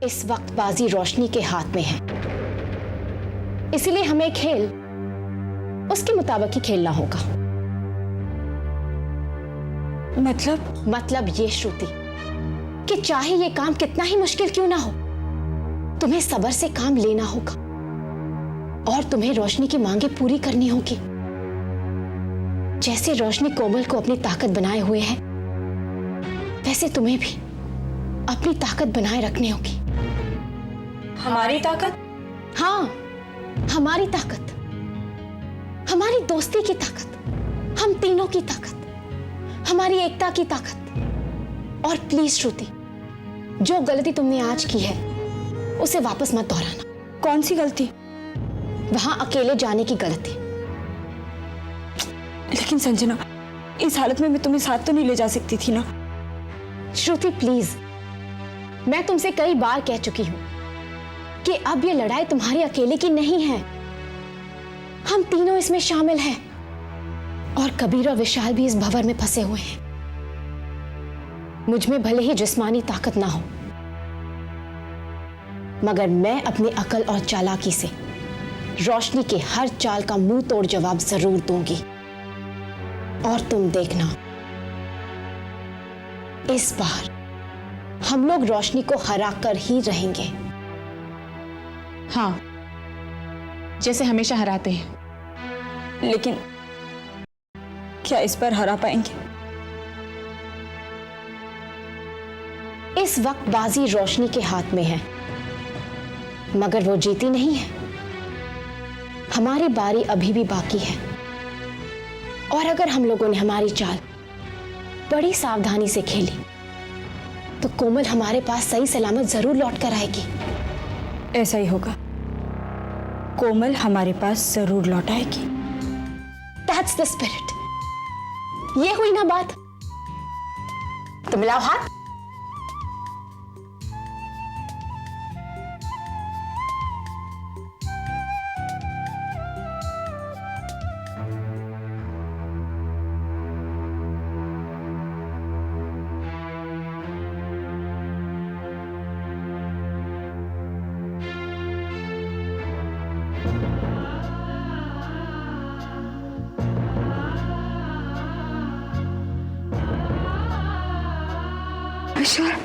इस वक्त बाजी रोशनी के हाथ में है, इसीलिए हमें खेल उसके मुताबिक ही खेलना होगा। मतलब ये श्रुति कि चाहे ये काम कितना ही मुश्किल क्यों ना हो, तुम्हें सब्र से काम लेना होगा और तुम्हें रोशनी की मांगे पूरी करनी होगी। जैसे रोशनी कोमल को अपनी ताकत बनाए हुए है, वैसे तुम्हें भी अपनी ताकत बनाए रखनी होगी। हमारी ताकत? हाँ, हमारी ताकत, हमारी दोस्ती की ताकत, हम तीनों की ताकत, हमारी एकता की ताकत। और प्लीज श्रुति, जो गलती तुमने आज की है उसे वापस मत दोहराना। कौन सी गलती? वहां अकेले जाने की गलती। लेकिन संजना, इस हालत में मैं तुम्हें साथ तो नहीं ले जा सकती थी ना। श्रुति प्लीज, मैं तुमसे कई बार कह चुकी हूं कि अब ये लड़ाई तुम्हारी अकेले की नहीं है, हम तीनों इसमें शामिल हैं और कबीर और विशाल भी इस भंवर में फंसे हुए हैं। मुझ में भले ही जिस्मानी ताकत ना हो, मगर मैं अपनी अकल और चालाकी से रोशनी के हर चाल का मुंह तोड़ जवाब जरूर दूंगी। और तुम देखना, इस बार हम लोग रोशनी को हरा कर ही रहेंगे। हाँ, जैसे हमेशा हराते हैं। लेकिन क्या इस बार हरा पाएंगे? इस वक्त बाजी रोशनी के हाथ में है, मगर वो जीती नहीं है। हमारी बारी अभी भी बाकी है और अगर हम लोगों ने हमारी चाल बड़ी सावधानी से खेली तो कोमल हमारे पास सही सलामत जरूर लौट कर आएगी। ऐसा ही होगा, कोमल हमारे पास जरूर लौट आएगी। That's the spirit। ये हुई ना बात, तो मिलाओ हाथ। विशाल,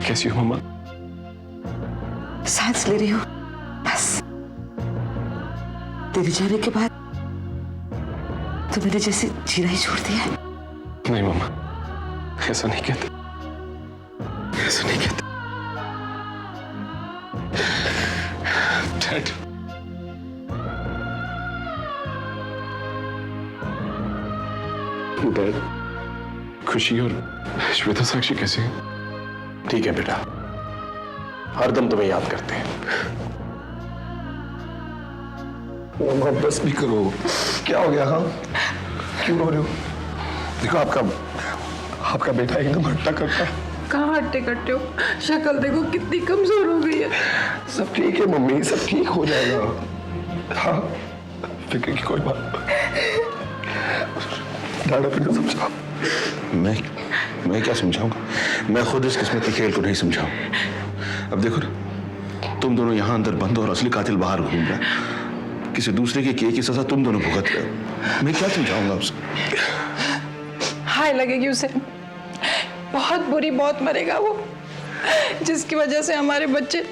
कैसी हो मम्मा? सांस ले रही हो बस। तेरे जाने के बाद तो मैंने जैसे जीना ही छोड़ दिया है। नहीं मम्मा, ऐसा नहीं कहते, ऐसा नहीं कहते। डैड, डैड, खुशी और श्वेता साक्षी कैसे हैं? ठीक है बेटा, हरदम तुम्हें याद करते हैं। मम्मा बस भी करो। क्या हो गया? हाँ, क्यों रो रहे हो? देखो आपका बेटा एकदम हट्टा कट्टा। कहाँ हट्टे कट्टे हो? शक्ल देखो कितनी कमजोर हो गई है। सब ठीक है मम्मी, सब ठीक हो जाएगा। हाँ, फिक्र की कोई बात। डैड अपने को समझाओ। मैं क्या समझाऊंगा? मैं खुद इस किस्मत के खेल को नहीं समझाऊं। अब देखो ना, तुम दोनों यहां अंदर बंद और असली कातिल बाहर घूम रहा है। किसी दूसरे के किए की सजा तुम दोनों भुगत रहे हो। मैं क्या समझाऊंगा आपसे? हाय लगेगी उसे, बहुत बुरी मौत मरेगा वो, जिसकी वजह से हमारे बच्चे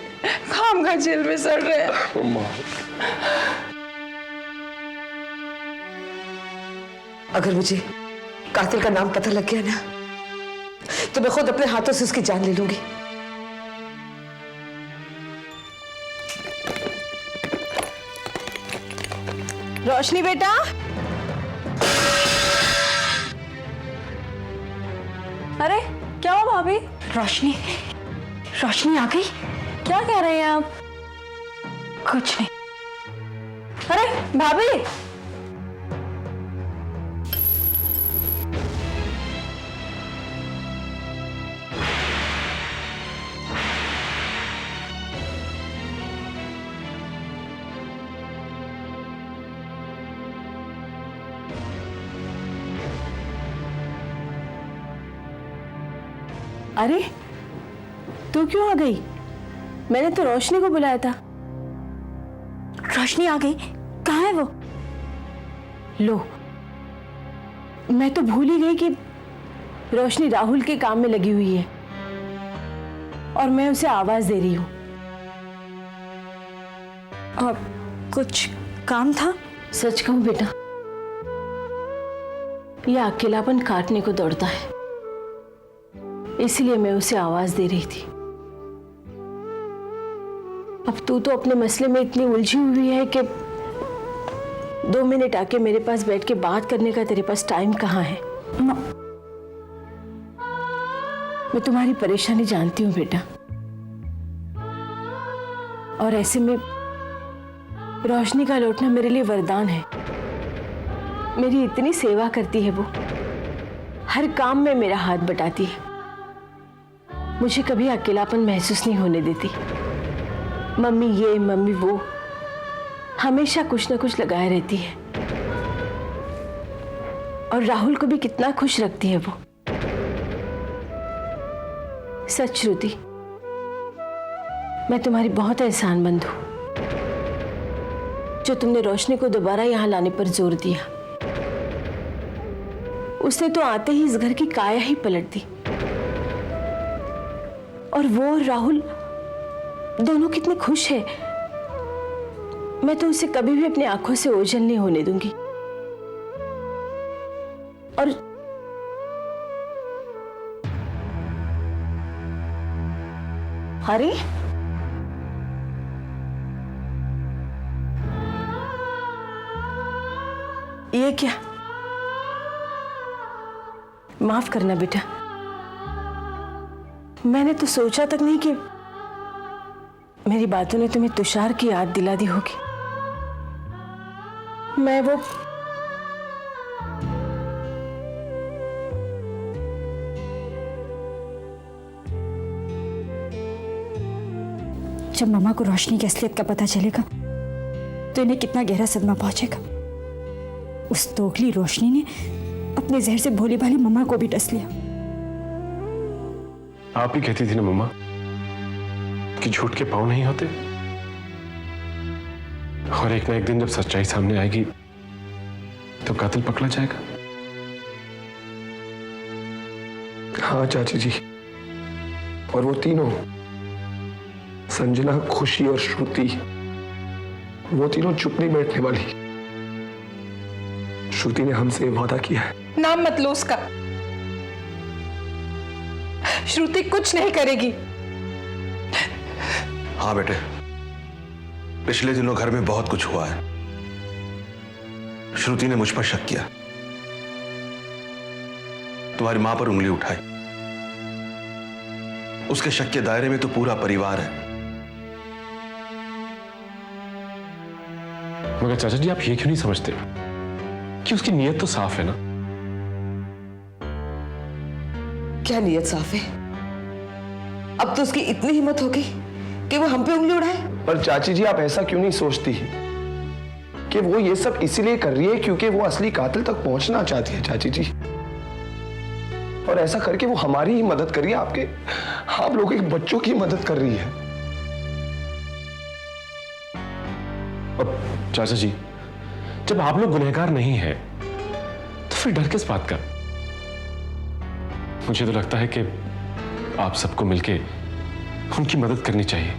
खामखा जेल में सड़ रहे हैं। अगर मुझे कातिल का नाम पता लग गया ना, तो मैं खुद अपने हाथों से उसकी जान ले लूंगी। रोशनी बेटा, अरे क्या हुआ भाभी? रोशनी, रोशनी आ गई? क्या कह रहे हैं आप? कुछ नहीं। अरे भाभी, अरे तू क्यों आ गई? मैंने तो रोशनी को बुलाया था। रोशनी आ गई? कहाँ है वो? लो, मैं तो भूल ही गई कि रोशनी राहुल के काम में लगी हुई है और मैं उसे आवाज दे रही हूं। और कुछ काम था? सच कहूं बेटा, यह अकेलापन काटने को दौड़ता है, इसलिए मैं उसे आवाज दे रही थी। अब तू तो अपने मसले में इतनी उलझी हुई है कि 2 मिनट आके मेरे पास बैठ के बात करने का तेरे पास टाइम कहाँ है? मैं तुम्हारी परेशानी जानती हूँ बेटा, और ऐसे में रोशनी का लौटना मेरे लिए वरदान है। मेरी इतनी सेवा करती है वो, हर काम में मेरा हाथ बटाती है, मुझे कभी अकेलापन महसूस नहीं होने देती। मम्मी ये मम्मी वो, हमेशा कुछ ना कुछ लगाए रहती है, और राहुल को भी कितना खुश रखती है वो। सच श्रुति, मैं तुम्हारी बहुत एहसानमंद हूं जो तुमने रोशनी को दोबारा यहां लाने पर जोर दिया। उसने तो आते ही इस घर की काया ही पलट दी, और वो और राहुल दोनों कितने खुश हैं। मैं तो उसे कभी भी अपनी आंखों से ओझल नहीं होने दूंगी। और अरे ये क्या? माफ करना बेटा, मैंने तो सोचा तक नहीं कि मेरी बातों ने तुम्हें तुषार की याद दिला दी होगी। मैं वो जब मामा को रोशनी की असलियत का पता चलेगा तो इन्हें कितना गहरा सदमा पहुंचेगा। उस दोगली रोशनी ने अपने जहर से भोली भाली मम्मा को भी डस लिया। आप ही कहती थी ना मम्मा कि झूठ के पांव नहीं होते, और एक ना एक दिन जब सच्चाई सामने आएगी तो कातिल पकड़ा जाएगा। हाँ चाची जी, और वो तीनों, संजना, खुशी और श्रुति, वो तीनों चुप नहीं बैठने वाली। श्रुति ने हमसे वादा किया है। नाम मत लो उसका। श्रुति कुछ नहीं करेगी। हाँ बेटे, पिछले दिनों घर में बहुत कुछ हुआ है। श्रुति ने मुझ पर शक किया, तुम्हारी मां पर उंगली उठाई। उसके शक के दायरे में तो पूरा परिवार है। मगर चाचा जी, आप ये क्यों नहीं समझते कि उसकी नीयत तो साफ है ना? क्या नीयत साफ है? अब तो उसकी इतनी हिम्मत होगी कि वो हम पे उंगली उड़ाए। पर चाची जी, आप ऐसा क्यों नहीं सोचती कि वो ये सब इसीलिए कर रही है क्योंकि वो असली कातिल तक पहुंचना चाहती है चाची जी, और ऐसा करके वो हमारी ही मदद कर रही है, आप लोगों के बच्चों की मदद कर रही है। अब चाचा जी, जब आप लोग गुनहगार नहीं हैं तो फिर डर किस बात का? मुझे तो लगता है कि आप सबको मिलके उनकी मदद करनी चाहिए।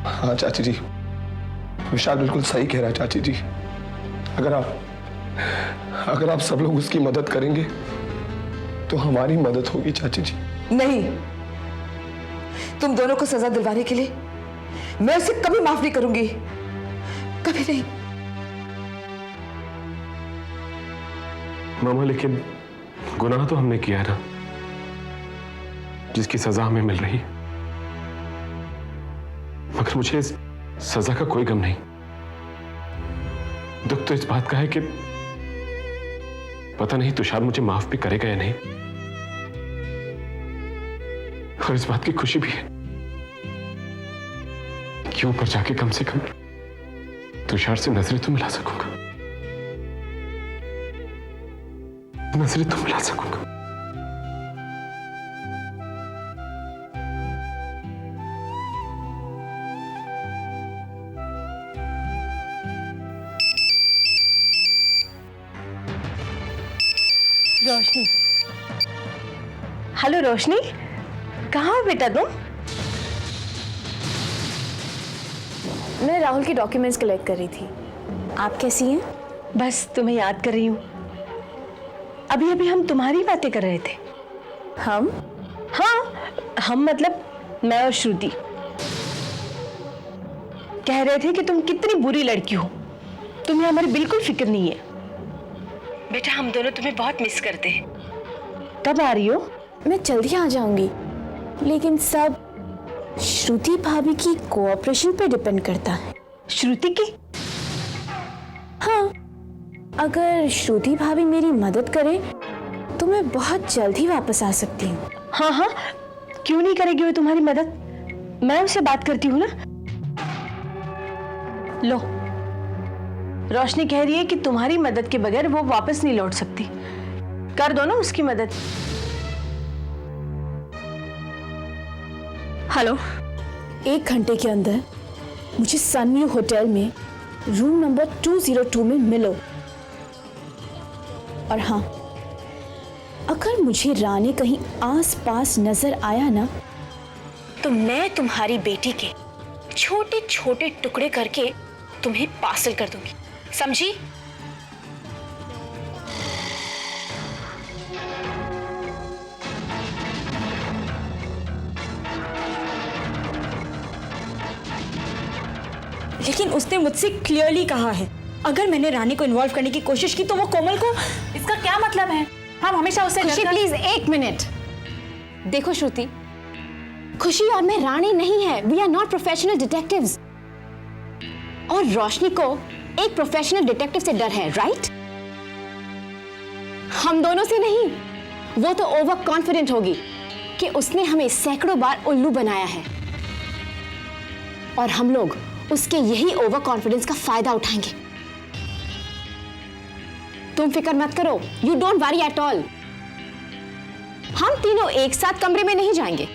हाँ चाची जी, विशाल बिल्कुल सही कह रहा है चाची जी। अगर आप सब लोग उसकी मदद करेंगे तो हमारी मदद होगी चाची जी। नहीं, तुम दोनों को सजा दिलवाने के लिए मैं उसे कभी माफ नहीं करूंगी, कभी नहीं। मामा, लेकिन गुनाह तो हमने किया ना, जिसकी सजा हमें मिल रही है। मगर मुझे इस सजा का कोई गम नहीं। दुख तो इस बात का है कि पता नहीं तुषार मुझे माफ भी करेगा या नहीं, और इस बात की खुशी भी है कि ऊपर जाके कम से कम तुषार से नजरें तो मिला सकूंगा, नजरें तो मिला सकूंगा। रोशनी, हेलो रोशनी, कहाँ हो बेटा तुम? मैं राहुल के डॉक्यूमेंट्स कलेक्ट कर रही थी। आप कैसी हैं? बस तुम्हें याद कर रही हूँ। अभी अभी हम तुम्हारी बातें कर रहे थे। हम? हाँ, हम मतलब मैं और श्रुति कह रहे थे कि तुम कितनी बुरी लड़की हो, तुम्हें हमारी बिल्कुल फिक्र नहीं है। बेटा हम दोनों तुम्हें बहुत मिस करते हैं। कब आ रही हो? मैं जल्दी आ जाऊंगी, लेकिन सब श्रुति भाभी की कोऑपरेशन पे डिपेंड करता है। श्रुति की? हाँ, अगर श्रुति भाभी मेरी मदद करे तो मैं बहुत जल्दी वापस आ सकती हूँ। हाँ हाँ, क्यों नहीं करेगी वो तुम्हारी मदद? मैं उससे बात करती हूँ ना। लो, रोशनी कह रही है कि तुम्हारी मदद के बगैर वो वापस नहीं लौट सकती। कर दो ना उसकी मदद। हेलो, 1 घंटे के अंदर मुझे सनव्यू होटल में रूम नंबर 202 में मिलो। और हाँ, अगर मुझे रानी कहीं आस-पास नजर आया ना, तो मैं तुम्हारी बेटी के छोटे छोटे टुकड़े करके तुम्हें पार्सल कर दूंगी, समझी? लेकिन उसने मुझसे क्लियरली कहा है, अगर मैंने रानी को इन्वॉल्व करने की कोशिश की तो वो कोमल को। इसका क्या मतलब है? हम हमेशा उससे खुशी डरकर- प्लीज 1 मिनट। देखो श्रुति, खुशी और मैं रानी नहीं है। We are not professional detectives. और रोशनी को एक प्रोफेशनल डिटेक्टिव से डर है, राइट? हम दोनों से नहीं। वो तो ओवर कॉन्फिडेंट होगी कि उसने हमें सैकड़ों बार उल्लू बनाया है, और हम लोग उसके यही ओवर कॉन्फिडेंस का फायदा उठाएंगे। तुम फिक्र मत करो, you don't worry at all. हम तीनों एक साथ कमरे में नहीं जाएंगे,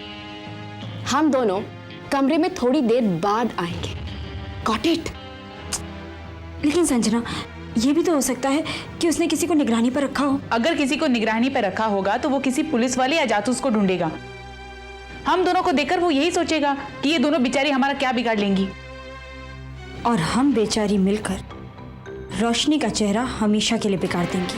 हम दोनों कमरे में थोड़ी देर बाद आएंगे। Got it? लेकिन संजना, ये भी तो हो सकता है कि उसने किसी को निगरानी पर रखा हो। अगर किसी को निगरानी पर रखा होगा तो वो किसी पुलिस वाले या जासूस को ढूंढेगा। हम दोनों को देखकर वो यही सोचेगा कि ये दोनों बेचारी हमारा क्या बिगाड़ लेंगी। और हम बेचारी मिलकर रोशनी का चेहरा हमेशा के लिए बिगाड़ देंगी।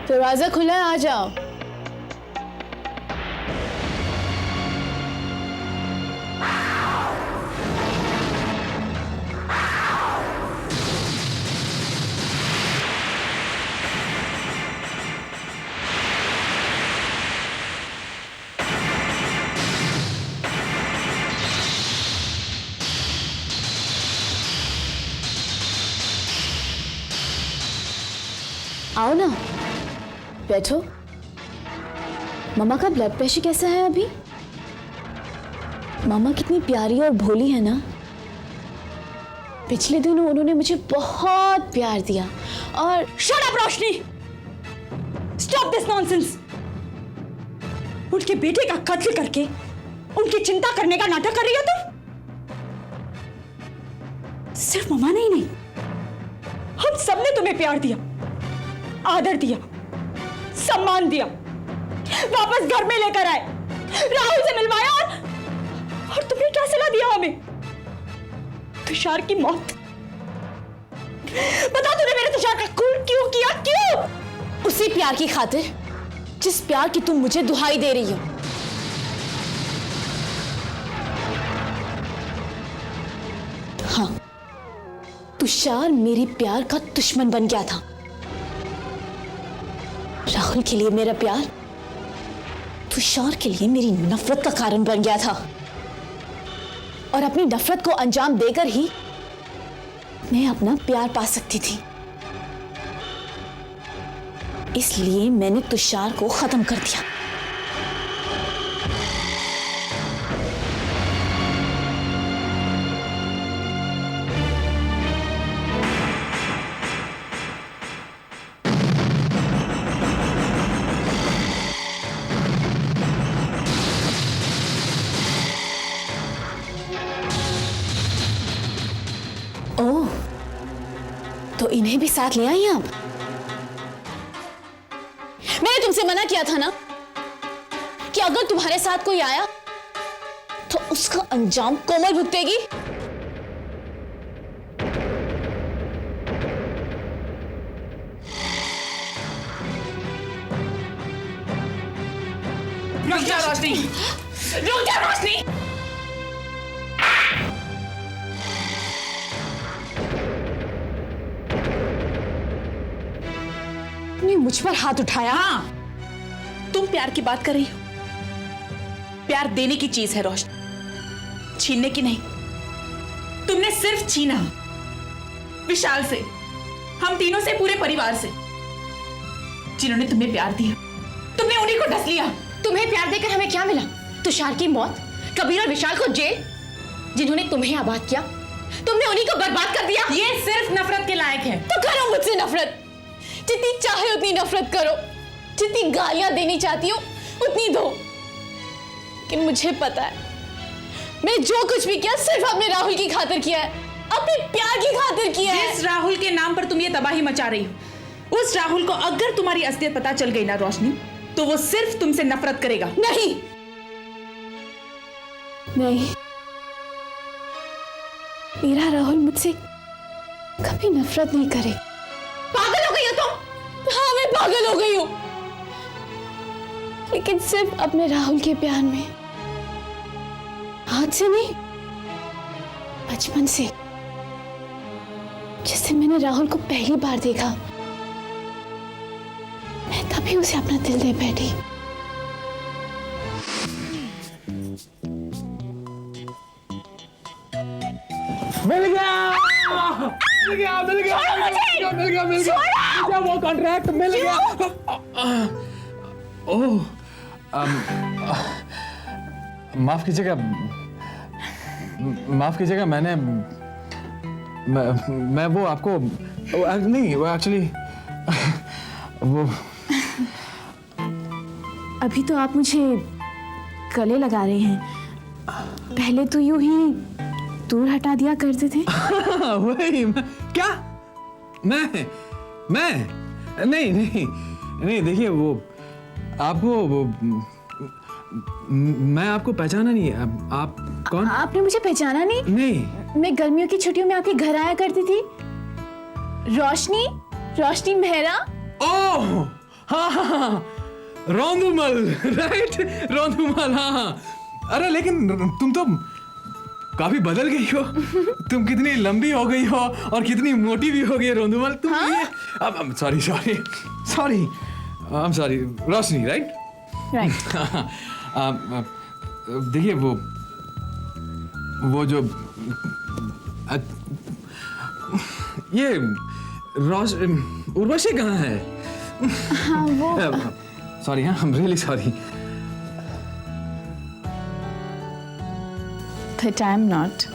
दरवाजा खुला है, आ जाओ। आओ ना, बैठो। मामा का ब्लड प्रेशर कैसा है अभी? मामा कितनी प्यारी और भोली है ना। पिछले दिनों उन्होंने मुझे बहुत प्यार दिया। और shut up Roshni, stop this nonsense. उनके बेटे का कत्ल करके उनकी चिंता करने का नाटक कर रही हो तुम। सिर्फ ममा नहीं, हम सबने तुम्हें प्यार दिया, आदर दिया, सम्मान दिया, वापस घर में लेकर आए, राहुल से मिलवाया, और तुमने क्या सलाह दिया हमें? तुषार की मौत। बता, तूने मेरे तुषार का खून क्यों किया? क्यों? उसी प्यार की खातिर जिस प्यार की तुम मुझे दुहाई दे रही हो। हाँ, तुषार मेरे प्यार का दुश्मन बन गया था। राहुल के लिए मेरा प्यार तुषार के लिए मेरी नफरत का कारण बन गया था, और अपनी नफरत को अंजाम देकर ही मैं अपना प्यार पा सकती थी। इसलिए मैंने तुषार को खत्म कर दिया। इन्हें भी साथ ले आई आप? मैंने तुमसे मना किया था ना कि अगर तुम्हारे साथ कोई आया तो उसका अंजाम कोमल भुगतेगी। रुक जा रोशनी, रुक जा रोशनी। तुमने मुझ पर हाथ उठाया? हाँ, तुम प्यार की बात कर रही हो। प्यार देने की चीज है रोशनी, छीनने की नहीं। तुमने सिर्फ छीना विशाल से, हम तीनों से, पूरे परिवार से। जिन्होंने तुम्हें प्यार दिया तुमने उन्हीं को ढस लिया। तुम्हें प्यार देकर हमें क्या मिला? तुषार की मौत, कबीर और विशाल को जेल। जिन्होंने तुम्हें आबाद किया तुमने उन्हीं को बर्बाद कर दिया। ये सिर्फ नफरत के लायक है। तो करो मुझसे नफरत, जितनी चाहे उतनी नफरत करो, जितनी गालियां देनी चाहती हो उतनी दो। लेकिन मुझे पता है मैंने जो कुछ भी किया सिर्फ अपने राहुल की खातिर किया है, अपने प्यार की खातिर किया है। जिस राहुल के नाम पर तुम ये तबाही मचा रही हो, उस राहुल को अगर तुम्हारी असलियत पता चल गई ना रोशनी, तो वो सिर्फ तुमसे नफरत करेगा। नहीं नहीं, मेरा राहुल मुझसे कभी नफरत नहीं करे। पागल हो गई हो तुम? हाँ, मैं पागल हो गई हूं, लेकिन सिर्फ अपने राहुल के प्यार में। आज से नहीं, बचपन से, जिस दिन मैंने राहुल को पहली बार देखा मैं तभी उसे अपना दिल दे बैठी। मिल गया, मिल गया, मिल गया, मिल गया, मिल गया, वो कॉन्ट्रैक्ट मिल गया। ओह, माफ कीजिएगा, माफ कीजिएगा, मैं वो आपको नहीं, वो एक्चुअली वो अभी तो आप मुझे गले लगा रहे हैं, पहले तो यूं ही दूर हटा दिया करते थे। वही क्या? मैं नहीं नहीं नहीं, देखिए वो आपको वो मैं आपको पहचाना नहीं है। आप कौन? आपने मुझे पहचाना नहीं? नहीं, मैं गर्मियों की छुट्टियों में आपके घर आया करती थी। रोशनी मेहरा। ओह हाँ हाँ, रोंदुमल, राइट, रोंदुमल, हाँ हाँ। अरे लेकिन तुम तो काफी बदल गई हो। तुम कितनी लंबी हो गई हो और कितनी मोटी भी हो गई रोंदुमल तुम। हाँ? अब sorry I am sorry, Roshni, right? देखिए वो जो ये उर्वशी कहाँ है? हाँ वो सॉरी, हाँ, I am really sorry. But I'm not.